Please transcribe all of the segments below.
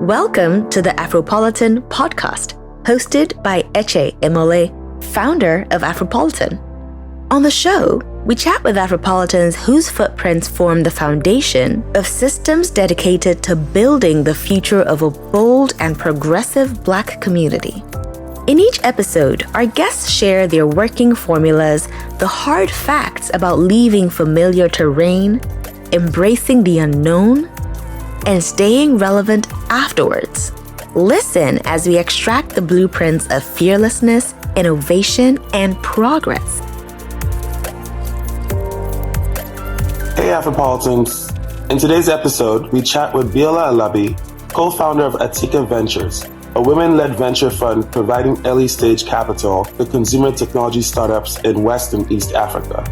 Welcome to the Afropolitan Podcast, hosted by Eche Emole, founder of Afropolitan. On the show, we chat with Afropolitans whose footprints form the foundation of systems dedicated to building the future of a bold and progressive Black community. In each episode, our guests share their working formulas, the hard facts about leaving familiar terrain, embracing the unknown, and staying relevant afterwards. Listen as we extract the blueprints of fearlessness, innovation, and progress. Hey Afropolitans! In today's episode, we chat with Biola Alabi, co-founder of Atika Ventures, a women-led venture fund providing early-stage capital to consumer technology startups in West and East Africa.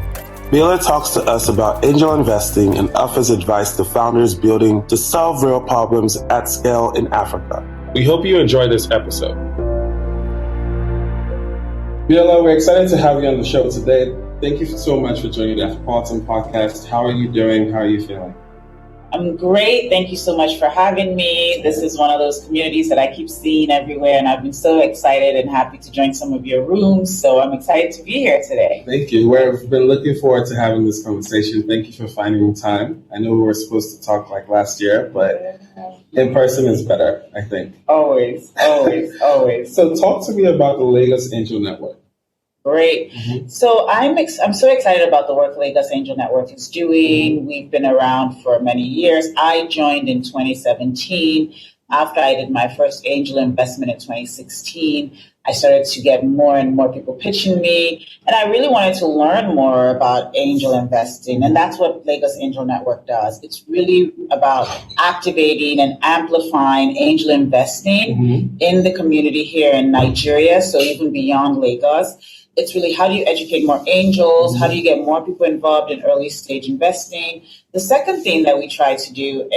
Biola talks to us about angel investing and offers advice to founders building to solve real problems at scale in Africa. We hope you enjoy this episode. Biola, we're excited to have you on the show today. Thank you so much for joining the Afropolitan Podcast. How are you doing? How are you feeling? I'm great. Thank you so much for having me. This is one of those communities that I keep seeing everywhere, and I've been so excited and happy to join some of your rooms. So I'm excited to be here today. Thank you. We've been looking forward to having this conversation. Thank you for finding time. I know we were supposed to talk like last year, but in person is better, I think. Always. So talk to me about the Lagos Angel Network. Great. Mm-hmm. So I'm so excited about the work Lagos Angel Network is doing. Mm-hmm. We've been around for many years. I joined in 2017. After I did my first angel investment in 2016, I started to get more and more people pitching me. And I really wanted to learn more about angel investing. And that's what Lagos Angel Network does. It's really about activating and amplifying angel investing in the community here in Nigeria, so even beyond Lagos. It's really, how do you educate more angels? How do you get more people involved in early stage investing? The second thing that we try to do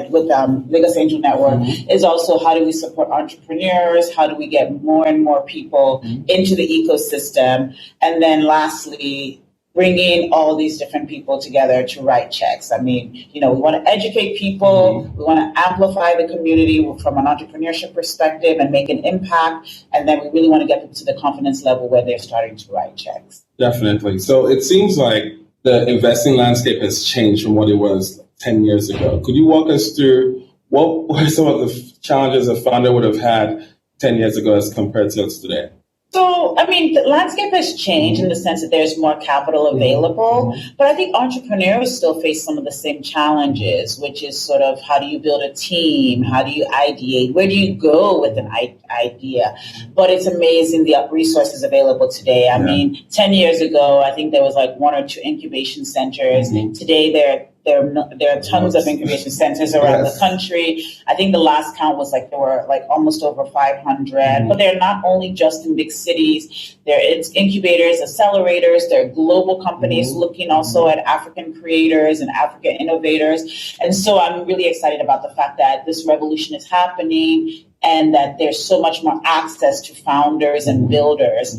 with Lagos Angel Network is also, how do we support entrepreneurs? How do we get more and more people into the ecosystem? And then lastly, bringing all these different people together to write checks. I mean, we want to educate people. We want to amplify the community from an entrepreneurship perspective and make an impact. And then we really want to get people to the confidence level where they're starting to write checks. Definitely. So it seems like the investing landscape has changed from what it was 10 years ago. Could you walk us through what were some of the challenges a founder would have had 10 years ago as compared to today? So, the landscape has changed in the sense that there's more capital available, but I think entrepreneurs still face some of the same challenges, which is sort of, how do you build a team? How do you ideate? Where do you go with an idea? But it's amazing the resources available today. I mean, 10 years ago, I think there was like one or two incubation centers. Today, there are tons of incubation centers around the country. I think the last count was there were almost over 500, but they're not only just in big cities. It's incubators, accelerators, they're global companies looking also at African creators and African innovators. And so I'm really excited about the fact that this revolution is happening and that there's so much more access to founders and builders.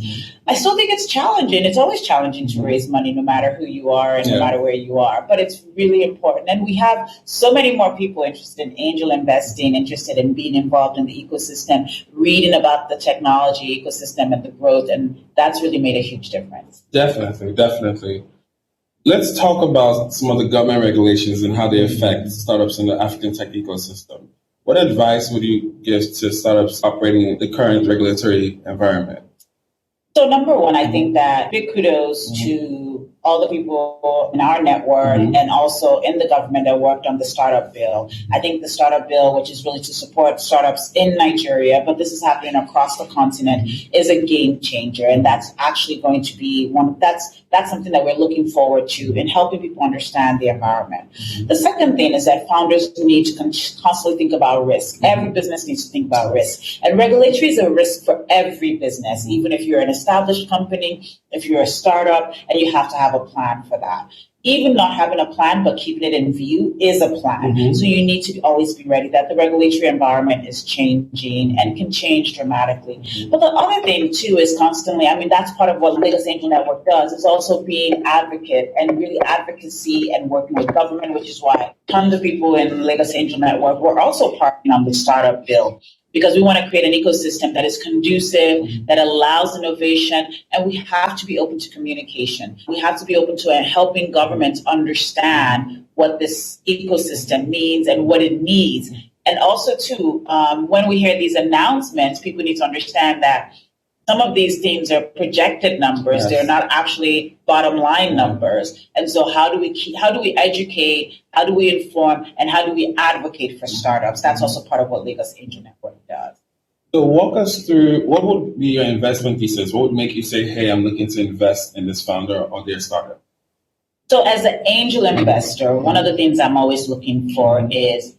I still think it's challenging. It's always challenging to raise money, no matter who you are and no matter where you are. But it's really important. And we have so many more people interested in angel investing, interested in being involved in the ecosystem, reading about the technology ecosystem and the growth. And that's really made a huge difference. Definitely. Let's talk about some of the government regulations and how they affect startups in the African tech ecosystem. What advice would you give to startups operating in the current regulatory environment? So number one, I think that big kudos to all the people in our network and also in the government that worked on the startup bill. I think the startup bill, which is really to support startups in Nigeria, but this is happening across the continent, is a game changer. And that's actually going to be that's something that we're looking forward to in helping people understand the environment. The second thing is that founders need to constantly think about risk. Every business needs to think about risk. And regulatory is a risk for every business, even if you're an established company, if you're a startup, and you have to have have a plan for that. Even not having a plan, but keeping it in view is a plan. So you need to always be ready that the regulatory environment is changing and can change dramatically. But the other thing too is constantly, I mean, that's part of what Lagos Angel Network does, is also being advocate and really advocacy and working with government, which is why tons of people in Lagos Angel Network were also partnering on the startup bill. Because we want to create an ecosystem that is conducive, that allows innovation, and we have to be open to communication. We have to be open to helping governments understand what this ecosystem means and what it needs. And also, too, when we hear these announcements, people need to understand that some of these things are projected numbers. They're not actually bottom line numbers. And so how do we educate, how do we inform, and how do we advocate for startups? That's also part of what Lagos Angel Network does. So walk us through, what would be your investment thesis? What would make you say, hey, I'm looking to invest in this founder or their startup? So as an angel investor, one of the things I'm always looking for is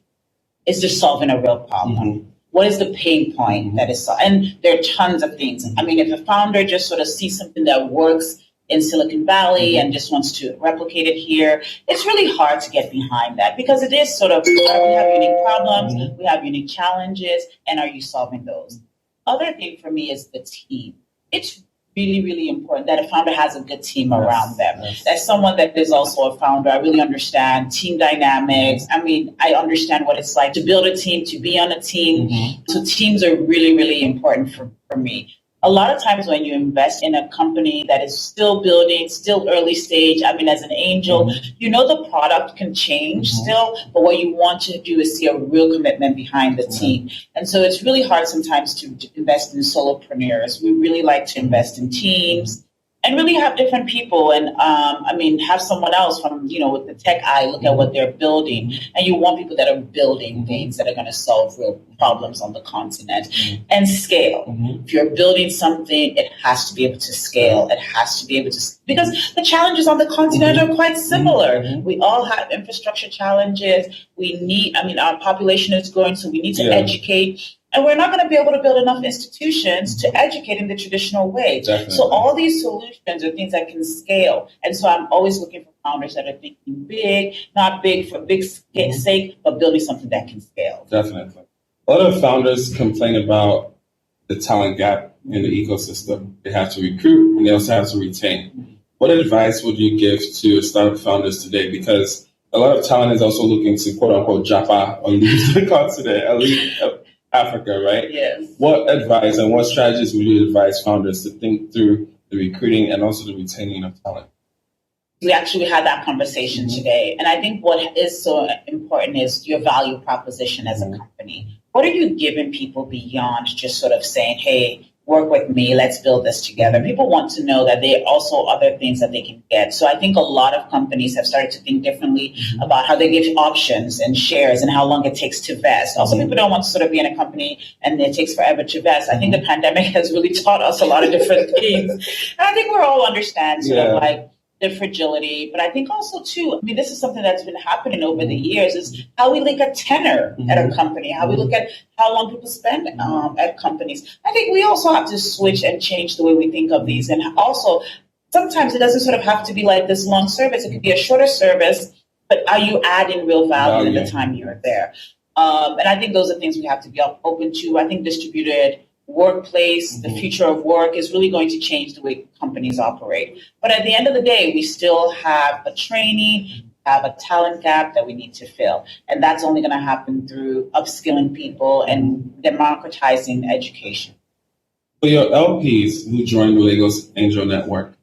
just solving a real problem. What is the pain point that is solved? And there are tons of things. I mean, if a founder just sort of sees something that works in Silicon Valley and just wants to replicate it here, it's really hard to get behind that, because it is sort of, we have unique problems, we have unique challenges, and are you solving those? Other thing for me is the team. It's really, really important that a founder has a good team around them. As someone that is also a founder, I really understand team dynamics. I mean, I understand what it's like to build a team, to be on a team. So teams are really, really important for me. A lot of times when you invest in a company that is still building, still early stage, I mean, as an angel, you know the product can change still, but what you want to do is see a real commitment behind the team. And so it's really hard sometimes to invest in solopreneurs. We really like to invest in teams and really have different people and, have someone else from, with the tech eye, look at what they're building. And you want people that are building things that are going to solve real problems on the continent and scale. If you're building something, it has to be able to scale. It has to be able to, because the challenges on the continent are quite similar. We all have infrastructure challenges. Our population is growing, so we need to educate. And we're not going to be able to build enough institutions to educate in the traditional way. Definitely. So all these solutions are things that can scale. And so I'm always looking for founders that are thinking big, not big for big sake, but building something that can scale. Definitely. A lot of founders complain about the talent gap in the ecosystem. They have to recruit and they also have to retain. What advice would you give to startup founders today? Because a lot of talent is also looking to quote unquote japa or leave the continent, at least Africa, right? Yes. What advice and what strategies would you advise founders to think through the recruiting and also the retaining of talent? We actually had that conversation today. And I think what is so important is your value proposition as a company. What are you giving people beyond just sort of saying, hey, work with me, let's build this together? People want to know that there are also other things that they can get. So I think a lot of companies have started to think differently about how they give options and shares and how long it takes to vest. Also, people don't want to sort of be in a company and it takes forever to vest. I think the pandemic has really taught us a lot of different things. And I think we're all understand sort of like the fragility, but I think also too, this is something that's been happening over the years, is how we look at tenure at a company, how we look at how long people spend at companies. I think we also have to switch and change the way we think of these. And also, sometimes it doesn't sort of have to be like this long service. It could be a shorter service, but are you adding real value in the time you're there? And I think those are things we have to be open to. I think distributed workplace, the future of work is really going to change the way companies operate. But at the end of the day, we still have a training, have a talent gap that we need to fill. And that's only going to happen through upskilling people and democratizing education. For your LPs who join the Lagos Angel Network,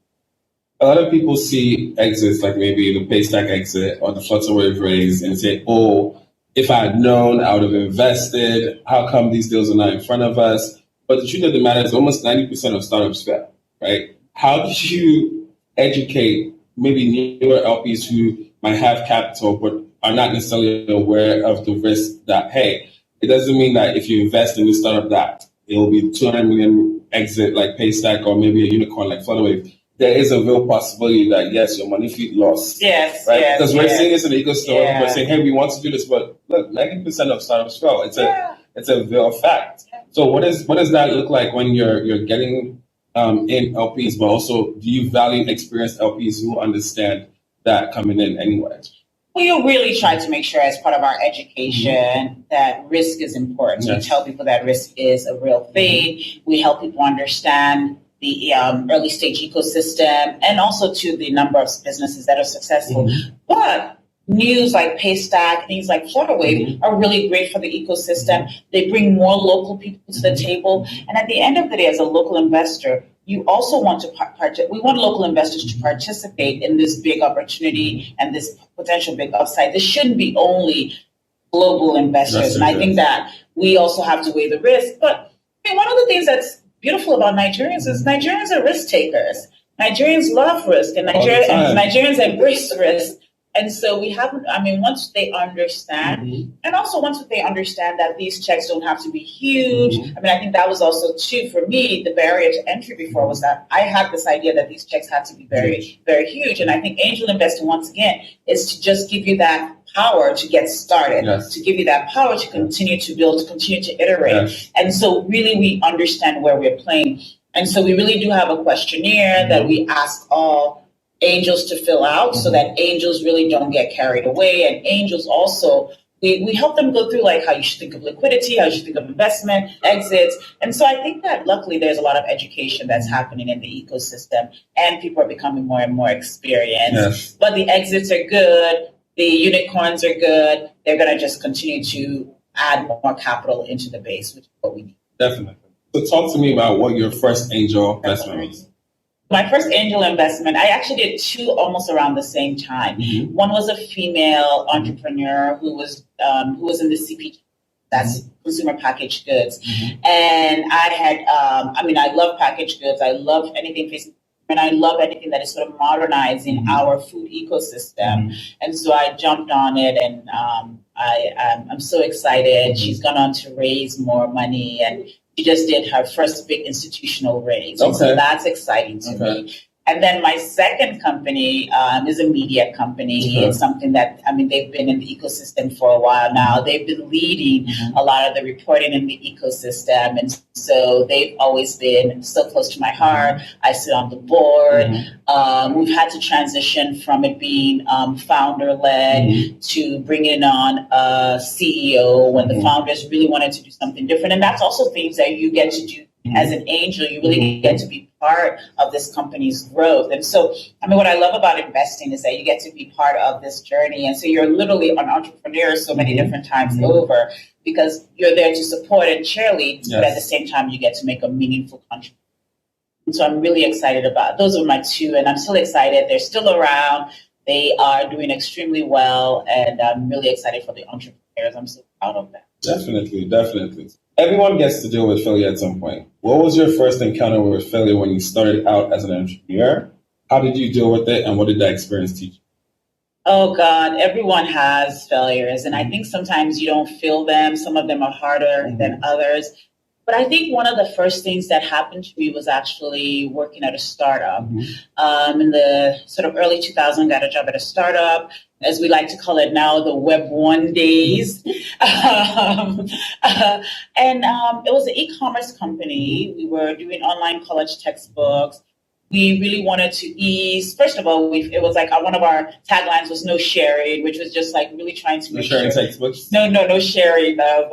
a lot of people see exits like maybe the Paystack exit or the Flutterwave raise and say, oh, if I had known, I would have invested. How come these deals are not in front of us? But the truth of the matter is almost 90% of startups fail, right? How do you educate maybe newer LPs who might have capital but are not necessarily aware of the risk that, hey, it doesn't mean that if you invest in this startup that it will be 200 million exit like Paystack or maybe a unicorn like Flutterwave. There is a real possibility that, yes, your money feet lost. Yes, right? yes. Because we're seeing this in the ecosystem. We're saying, hey, we want to do this, but look, 90% of startups fail. It's a real fact. So what does that look like when you're getting in LPs, but also do you value experienced LPs who understand that coming in anyway? We really try to make sure, as part of our education, that risk is important. Yes. We tell people that risk is a real thing. We help people understand the early stage ecosystem, and also to the number of businesses that are successful. But news like Paystack, things like Florida Wave are really great for the ecosystem. They bring more local people to the table. And at the end of the day, as a local investor, you also want to we want local investors to participate in this big opportunity and this potential big upside. This shouldn't be only global investors. And I think that we also have to weigh the risk. But I mean, one of the things that's beautiful about Nigerians is Nigerians are risk takers. Nigerians love risk, and Nigerians embrace risk. And so we have, once they understand, and also once they understand that these checks don't have to be huge. I think that was also, too, for me, the barrier to entry before was that I had this idea that these checks had to be very, very huge. And I think angel investing, once again, is to just give you that power to get started, to give you that power to continue to build, to continue to iterate. And so really we understand where we're playing. And so we really do have a questionnaire that we ask all angels to fill out so that angels really don't get carried away. And angels also, we help them go through like how you should think of liquidity, how you should think of investment, exits. And so I think that luckily there's a lot of education that's happening in the ecosystem, and people are becoming more and more experienced. But the exits are good. The unicorns are good. They're going to just continue to add more capital into the base, which is what we need. Definitely. So talk to me about what your first angel investment was. My first angel investment, I actually did two almost around the same time. One was a female entrepreneur who was in the CPG, that's consumer packaged goods. And I had, I love packaged goods. I love anything facing, and I love anything that is sort of modernizing our food ecosystem. And so I jumped on it, and I'm so excited. She's gone on to raise more money, and she just did her first big institutional raise. Okay. So that's exciting to me. And then my second company is a media company. It's something that, they've been in the ecosystem for a while now. They've been leading a lot of the reporting in the ecosystem. And so they've always been so close to my heart. I sit on the board. We've had to transition from it being founder-led to bringing on a CEO when the founders really wanted to do something different. And that's also things that you get to do as an angel. You really get to be part of this company's growth. And so, what I love about investing is that you get to be part of this journey. And so you're literally an entrepreneur so many different times over, because you're there to support and cheerlead, but at the same time, you get to make a meaningful contribution. And so I'm really excited about, those are my two, and I'm still excited. They're still around. They are doing extremely well, and I'm really excited for the entrepreneurs. I'm so proud of them. Definitely. Everyone gets to deal with failure at some point. What was your first encounter with failure when you started out as an entrepreneur? How did you deal with it, and what did that experience teach you? Oh, God, everyone has failures, and I think sometimes you don't feel them. Some of them are harder than others. But I think one of the first things that happened to me was actually working at a startup. In the sort of early 2000s, got a job at a startup, as we like to call it now, the Web 1 days. And it was an e-commerce company. We were doing online college textbooks. We really wanted to ease. First of all, it was like one of our taglines was no sharing, which was just like really trying to make sharing textbooks. No sharing of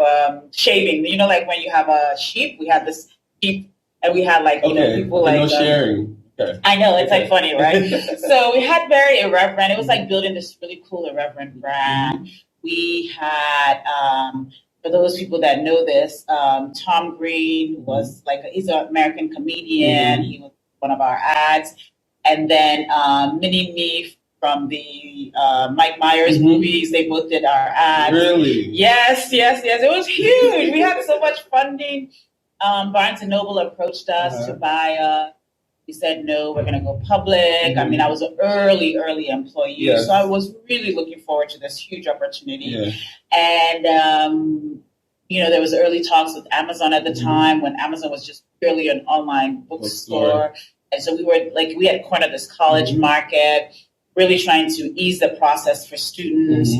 shaving. You know, like when you have a sheep, we had this sheep, and we had like people like no sharing. Okay. I know, it's like funny, right? So we had very irreverent. It was like building this really cool irreverent brand. We had, for those people that know this, Tom Green was he's an American comedian. He was one of our ads. And then Minnie Me from the Mike Myers movies, they both did our ads. Really? Yes. It was huge. We had so much funding. Barnes & Noble approached us to buy us. We said, no, we're going to go public. I was an early employee. So I was really looking forward to this huge opportunity. And, there was early talks with Amazon at the time, when Amazon was just purely an online bookstore. And so we had cornered this college market, really trying to ease the process for students,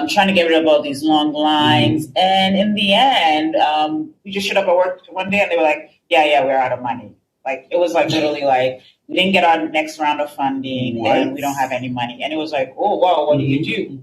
trying to get rid of all these long lines. And in the end, we just showed up at work one day and they were like, yeah, we're out of money. Like, it was like literally like, we didn't get our next round of funding and we don't have any money. And it was like, oh, wow, what do you do?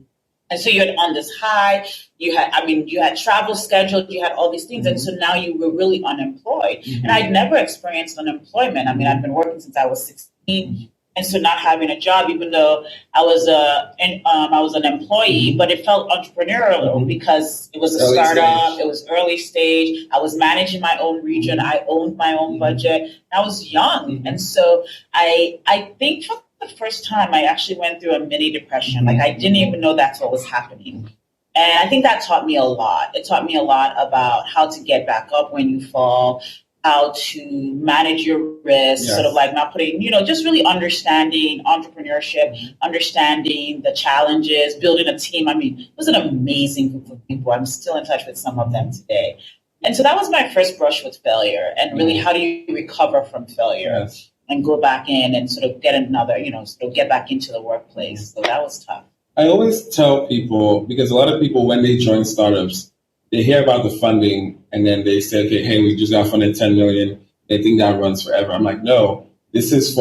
And so you're on this high, you had travel scheduled, you had all these things. And so now you were really unemployed. And I'd never experienced unemployment. I mean, I've been working since I was 16. And so not having a job, even though I was an employee, but it felt entrepreneurial because it was a startup, it was early stage. I was managing my own region. I owned my own budget. I was young. And so I think for the first time, I actually went through a mini depression. Like, I didn't even know that's what was happening. And I think that taught me a lot. It taught me a lot about how to get back up when you fall, how to manage your risk, sort of like not putting, just really understanding entrepreneurship, understanding the challenges, building a team. I mean, it was an amazing group of people. I'm still in touch with some of them today. And so that was my first brush with failure, and really, how do you recover from failure and go back in and sort of get another, sort of get back into the workplace. So that was tough. I always tell people, because a lot of people, when they join startups, they hear about the funding and then they say, okay, hey, we just got funded 10 million. They think that runs forever. I'm like, no, there's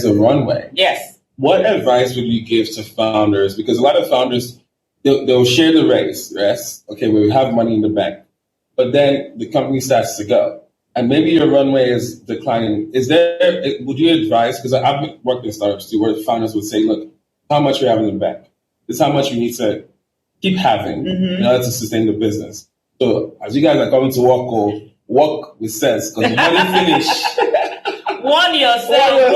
a runway. Yes. What advice would you give to founders? Because a lot of founders, they'll share the race, yes? Okay, we have money in the bank, but then the company starts to go. And maybe your runway is declining. Would you advise, because I've worked in startups too, where founders would say, look, how much we have in the bank. This is how much we need to keep having in order to sustain the business. So as you guys are coming to work with sense, because the money finish. One yourself.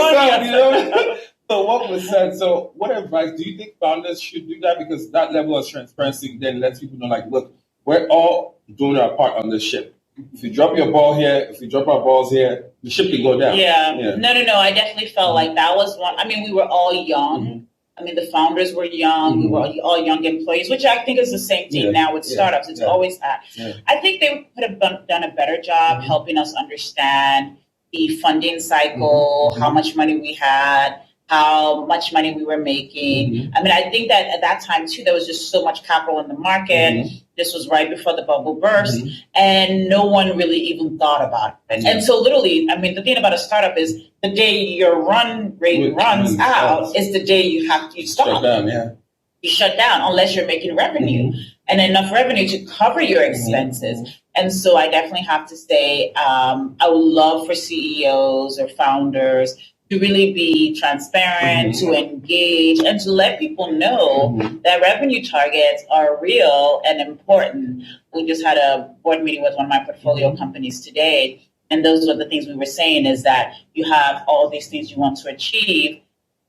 So work with sense. So what advice do you think founders should do that? Because that level of transparency then lets people know, like, look, we're all doing our part on this ship. If you drop your ball here, if you drop our balls here, the ship can go down. Yeah. No. I definitely felt like that was one. I mean, we were all young. I mean, the founders were young. We were all young employees, which I think is the same thing now with startups. It's always that. I think they could have done a better job helping us understand the funding cycle, how much money we had, how much money we were making. I mean, I think that at that time, too, there was just so much capital in the market. This was right before the bubble burst, and no one really even thought about it. And so literally, I mean, the thing about a startup is the day your run rate runs out is the day you stop. Shut down, You shut down unless you're making revenue and enough revenue to cover your expenses. And so I definitely have to say, I would love for CEOs or founders to really be transparent, to engage, and to let people know that revenue targets are real and important. We just had a board meeting with one of my portfolio companies today, and those are the things we were saying is that you have all these things you want to achieve.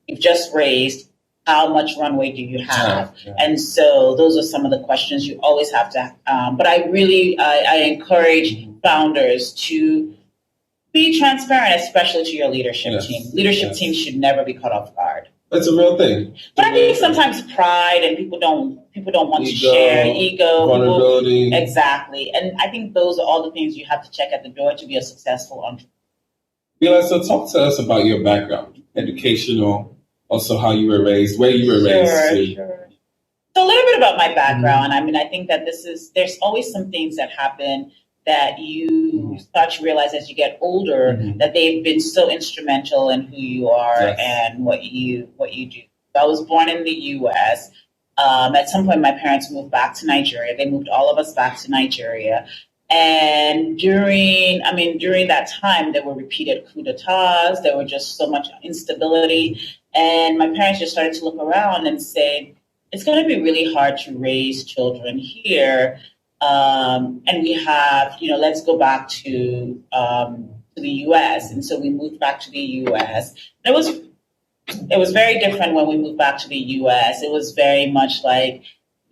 You've just raised. How much runway do you have? And so those are some of the questions you always have to. But I really, I encourage founders to be transparent, especially to your leadership team. Leadership teams should never be caught off guard. That's a real thing. But I think sometimes pride and people don't want to share, ego, vulnerability. Exactly. And I think those are all the things you have to check at the door to be a successful entrepreneur. Biola, so talk to us about your background, educational, also how you were raised, where you were raised. Sure. So a little bit about my background. I mean, I think that there's always some things that happen that you start to realize as you get older that they've been so instrumental in who you are and what you do. I was born in the U.S. At some point, my parents moved back to Nigeria. They moved all of us back to Nigeria. And during that time, there were repeated coups d'etats. There were just so much instability. And my parents just started to look around and say, it's going to be really hard to raise children here. And we have, let's go back to the U.S. And so we moved back to the U.S. It was very different when we moved back to the U.S. It was very much like,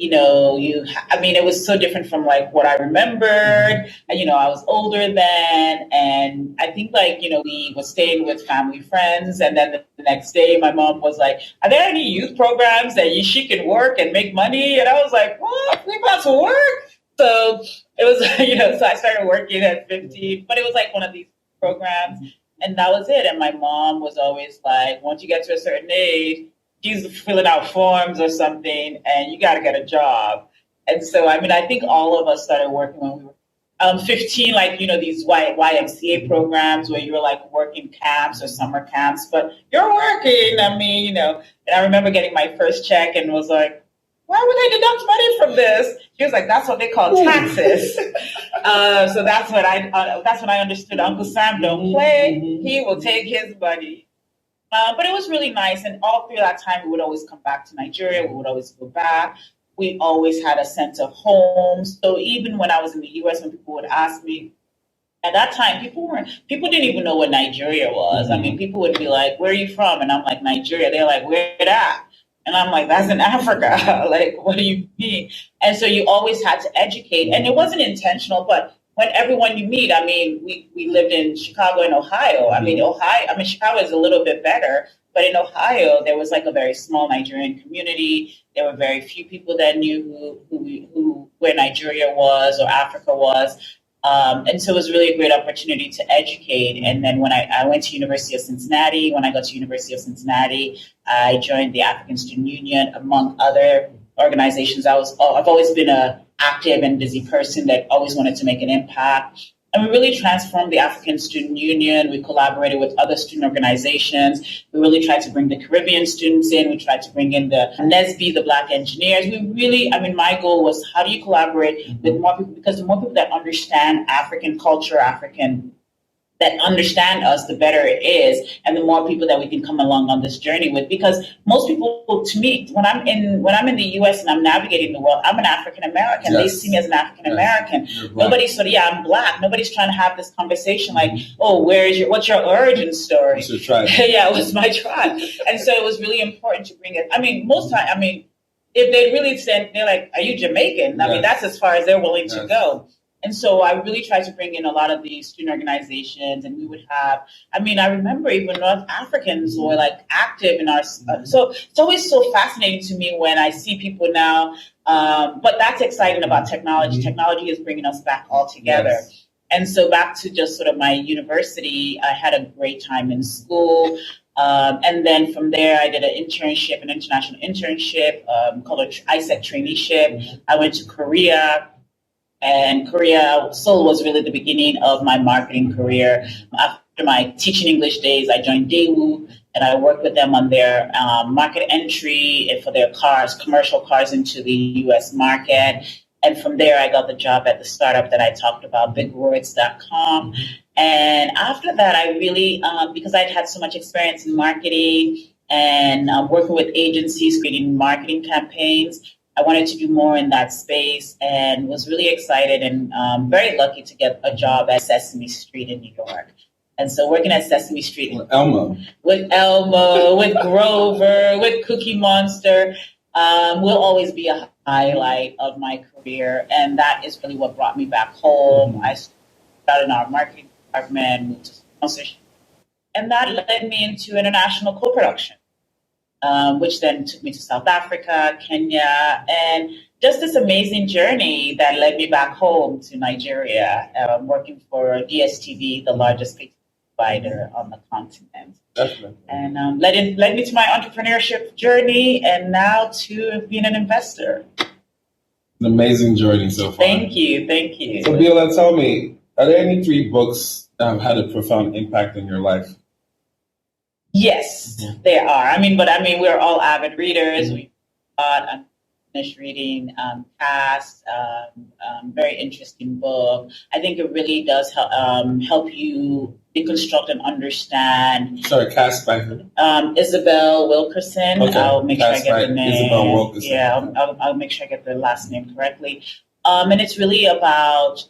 it was so different from like what I remembered. And, I was older then. And I think we were staying with family friends. And then the next day, my mom was like, are there any youth programs that she can work and make money? And I was like, what? We about to work? So it was, so I started working at 15, but it was like one of these programs. And that was it. And my mom was always like, once you get to a certain age, she's filling out forms or something, and you got to get a job. And so, I think all of us started working when we were 15, like, these YMCA programs where you're like working camps or summer camps, but you're working. And I remember getting my first check and was like, why would they deduct money from this? She was like, that's what they call taxes. So that's when I understood Uncle Sam don't play. He will take his money. But it was really nice. And all through that time, we would always come back to Nigeria. We would always go back. We always had a sense of home. So even when I was in the US, when people would ask me, at that time, people didn't even know what Nigeria was. People would be like, where are you from? And I'm like, Nigeria. They're like, where that? And I'm like, that's in Africa. Like, what do you mean? And so you always had to educate. And it wasn't intentional, but when everyone you meet, we lived in Chicago and Ohio. Chicago is a little bit better. But in Ohio, there was like a very small Nigerian community. There were very few people that knew where Nigeria was or Africa was. And so it was really a great opportunity to educate. And then when I went to University of Cincinnati, when I got to University of Cincinnati, I joined the African Student Union, among other organizations. I've always been an active and busy person that always wanted to make an impact. And we really transformed the African Student Union. We collaborated with other student organizations. We really tried to bring the Caribbean students in. We tried to bring in the NSB, the Black engineers. My goal was, how do you collaborate with more people? Because the more people that understand African culture, that understand us, the better it is, and the more people that we can come along on this journey with. Because most people, to me, when I'm in the US and I'm navigating the world, I'm an African American. Yes. They see me as an African American. Yes. Nobody's I'm Black. Nobody's trying to have this conversation like, oh, what's your origin story? What's your tribe? Yeah, what's my tribe? And so it was really important to bring it. Most time, if they really said, they're like, are you Jamaican? Yes. That's as far as they're willing to go. And so I really tried to bring in a lot of these student organizations, and we would have, I remember even North Africans were like active in our, so it's always so fascinating to me when I see people now, but that's exciting about technology. Technology is bringing us back all together. Yes. And so back to just sort of my university, I had a great time in school. And then from there, I did an international internship called an ISEC traineeship. I went to Korea. And Seoul was really the beginning of my marketing career. After my teaching English days, I joined Daewoo, and I worked with them on their market entry and for their commercial cars into the U.S. market. And from there, I got the job at the startup that I talked about, bigwords.com. And after that, I really, because I'd had so much experience in marketing and working with agencies, creating marketing campaigns, I wanted to do more in that space and was really excited and very lucky to get a job at Sesame Street in New York. And so working at Sesame Street with Elmo, with Grover, with Cookie Monster will always be a highlight of my career. And that is really what brought me back home. I started in our marketing department, moved to sponsorship, and that led me into international co-production. Which then took me to South Africa, Kenya, and just this amazing journey that led me back home to Nigeria, working for DSTV, the largest pay provider on the continent. Definitely. And led me to my entrepreneurship journey, and now to being an investor. An amazing journey so far. Thank you. So Biola, tell me, are there any 3 books that have had a profound impact in your life? Yes, there are. We're all avid readers. We finished reading Cast, very interesting book. I think it really does help you deconstruct and understand. Sorry, Cast by who? Isabel Wilkerson. Okay. I'll make Cast sure I get the name. Isabel Wilkerson. Yeah, I'll make sure I get the last name correctly. And it's really about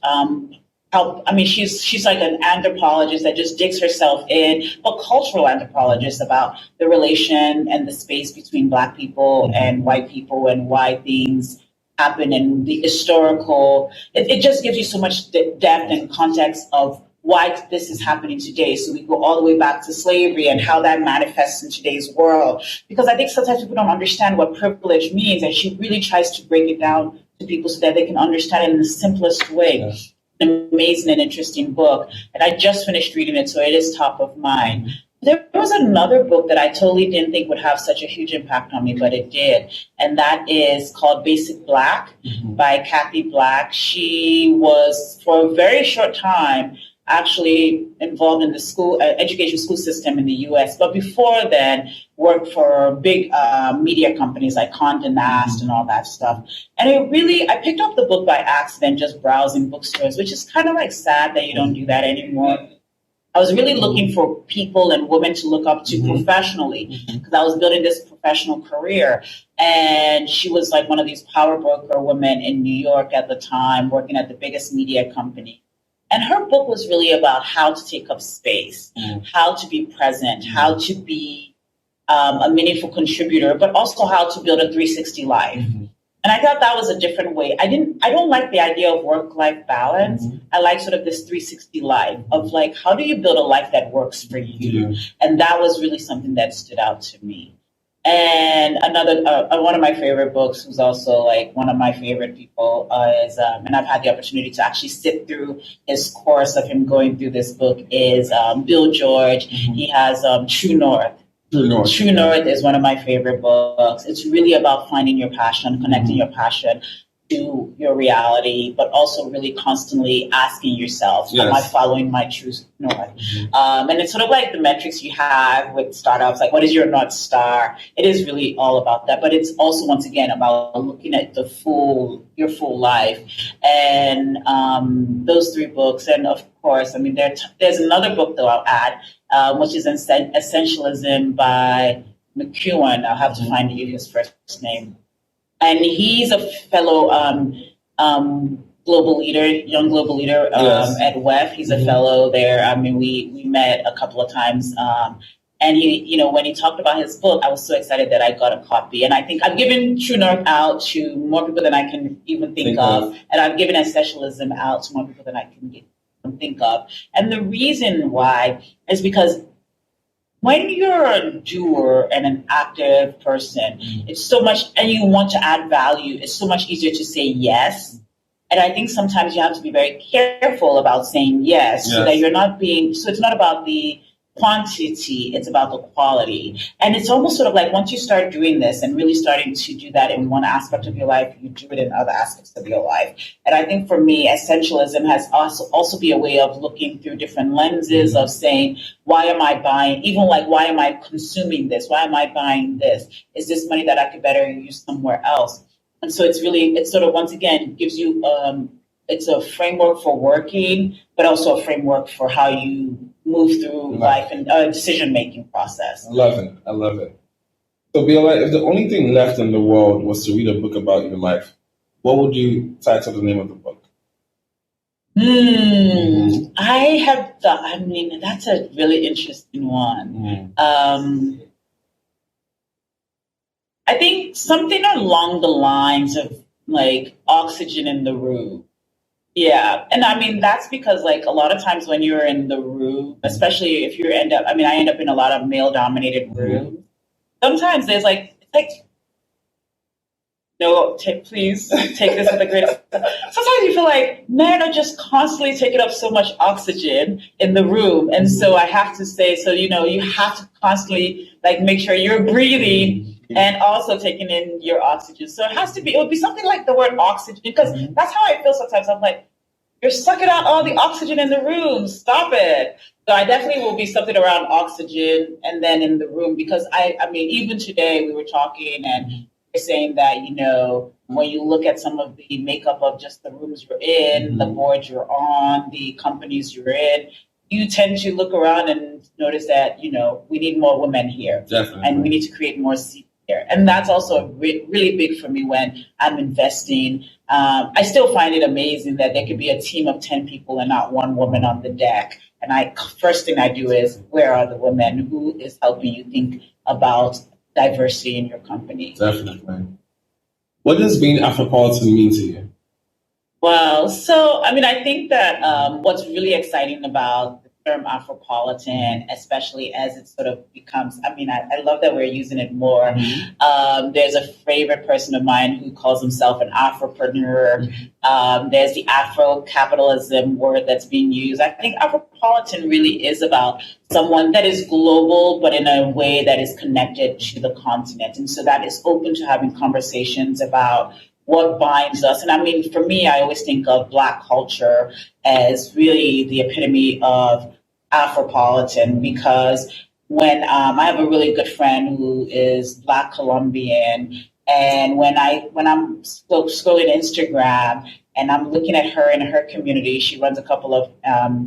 she's like an anthropologist that just digs herself in, but cultural anthropologist about the relation and the space between Black people and white people and why things happen and the historical. It just gives you so much depth and context of why this is happening today. So we go all the way back to slavery and how that manifests in today's world. Because I think sometimes people don't understand what privilege means, and she really tries to break it down to people so that they can understand it in the simplest way. Yes. An amazing and interesting book, and I just finished reading it, so it is top of mind. There was another book that I totally didn't think would have such a huge impact on me, but it did. And that is called Basic Black by Kathy Black. She was, for a very short time, actually involved in the school education school system in the U.S. But before then, worked for big media companies like Condé Nast and all that stuff. And I picked up the book by accident, just browsing bookstores, which is kind of like sad that you don't do that anymore. I was really looking for people and women to look up to professionally because I was building this professional career. And she was like one of these power broker women in New York at the time, working at the biggest media company. And her book was really about how to take up space, how to be present, how to be a meaningful contributor, but also how to build a 360 life. And I thought that was a different way. I don't like the idea of work-life balance. I like sort of this 360 life of like, how do you build a life that works for you? And that was really something that stood out to me. And another, one of my favorite books, who's also like one of my favorite people, is, and I've had the opportunity to actually sit through his course of him going through this book, is Bill George. He has True North. True North is one of my favorite books. It's really about finding your passion, connecting your passion to your reality, but also really constantly asking yourself, am I following my true north? And it's sort of like the metrics you have with startups, like what is your North Star? It is really all about that, but it's also, once again, about looking at your full life. And those three books, and of course, I mean, there's another book that I'll add, which is Essentialism by McEwen. I'll have to find you his first name. And he's a fellow global leader, young global leader at WEF. He's a fellow there. I mean, we met a couple of times. And he, when he talked about his book, I was so excited that I got a copy. And I think I've given True North out to more people than I can even think of. And I've given Essentialism out to more people than I can think of. And the reason why is because when you're a doer and an active person, it's so much, and you want to add value, it's so much easier to say yes. And I think sometimes you have to be very careful about saying yes, so that you're not so it's not about the quantity, it's about the quality. And it's almost sort of like once you start doing this and really starting to do that in one aspect of your life, you do it in other aspects of your life. And I think for me, essentialism has also be a way of looking through different lenses of saying, why am I buying? Even like, why am I consuming this? Why am I buying this? Is this money that I could better use somewhere else? And so it's sort of, once again, gives you, it's a framework for working, but also a framework for how you move through life and decision-making process. I love it. So Biola, if the only thing left in the world was to read a book about your life, what would you title the name of the book? That's a really interesting one. I think something along the lines of like oxygen in the room. Yeah. And I mean, that's because like a lot of times when you're in the room, especially if I end up in a lot of male dominated rooms. Sometimes there's please take this with a grain of salt. Sometimes you feel like men are just constantly taking up so much oxygen in the room. And so I have to say, you have to constantly like make sure you're breathing and also taking in your oxygen. So it would be something like the word oxygen, because that's how I feel sometimes. I'm like, you're sucking out all the oxygen in the room. Stop it. So I definitely will be something around oxygen and then in the room, because I mean, even today we were talking and you're saying that, when you look at some of the makeup of just the rooms you're in, the boards you're on, the companies you're in, you tend to look around and notice that, we need more women here. Definitely. And we need to create more seats here. And that's also really big for me when I'm investing. I still find it amazing that there could be a team of 10 people and not one woman on the deck. And first thing I do is, where are the women? Who is helping you think about diversity in your company? Definitely. What does being Afropolitan mean to you? Well, so, I mean, I think that what's really exciting about the term Afropolitan, especially as it sort of becomes, I love that we're using it more. There's a favorite person of mine who calls himself an Afropreneur. There's the Afro capitalism word that's being used. I think Afropolitan really is about someone that is global, but in a way that is connected to the continent. And so that is open to having conversations about what binds us. And for me, I always think of Black culture as really the epitome of Afropolitan, because when I have a really good friend who is Black Colombian, and when I'm scrolling Instagram and I'm looking at her in her community, she runs a couple of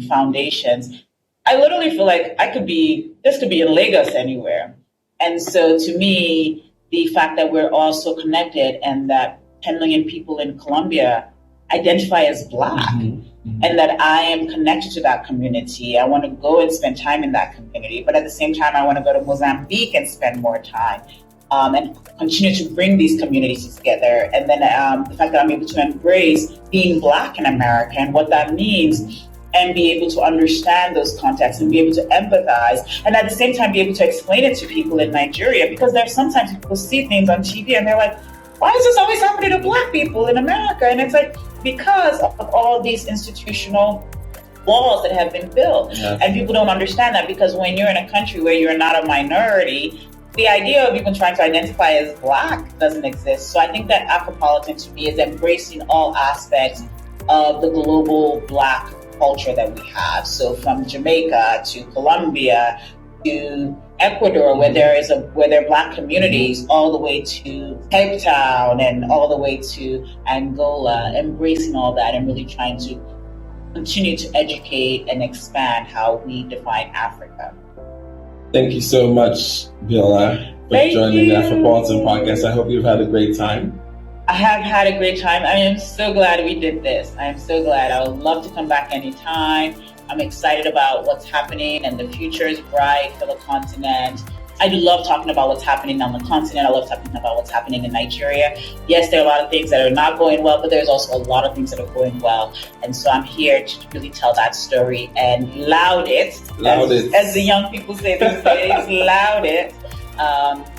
foundations. I literally feel like this could be in Lagos anywhere. And so to me, the fact that we're all so connected and that 10 million people in Colombia identify as Black, and that I am connected to that community. I want to go and spend time in that community, but at the same time, I want to go to Mozambique and spend more time and continue to bring these communities together. And then the fact that I'm able to embrace being Black in America and what that means, and be able to understand those contexts and be able to empathize, and at the same time be able to explain it to people in Nigeria, because there's sometimes people see things on TV and they're like, why is this always happening to Black people in America? And it's like, because of all these institutional walls that have been built. Yes. And people don't understand that, because when you're in a country where you're not a minority, the idea of even trying to identify as Black doesn't exist. So I think that Afropolitan to me is embracing all aspects of the global Black culture that we have. So from Jamaica to Colombia to Ecuador, where there are Black communities, all the way to Cape Town and all the way to Angola, embracing all that and really trying to continue to educate and expand how we define Africa. Thank you so much, Biola, for joining the Afropolitan Podcast. I hope you've had a great time. I have had a great time. I am so glad we did this. I am so glad. I would love to come back anytime. I'm excited about what's happening, and the future is bright for the continent. I do love talking about what's happening on the continent. I love talking about what's happening in Nigeria. Yes, there are a lot of things that are not going well, but there's also a lot of things that are going well. And so I'm here to really tell that story and loud it, as the young people say these days, loud it.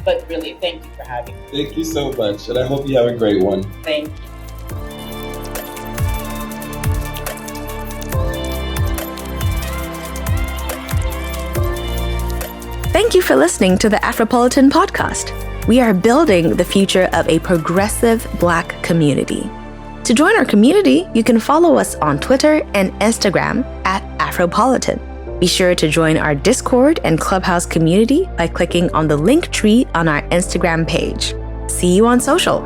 But really, thank you for having me. Thank you so much, and I hope you have a great one. Thank you. Thank you for listening to the Afropolitan Podcast. We are building the future of a progressive Black community. To join our community, you can follow us on Twitter and Instagram at Afropolitan. Be sure to join our Discord and Clubhouse community by clicking on the link tree on our Instagram page. See you on social.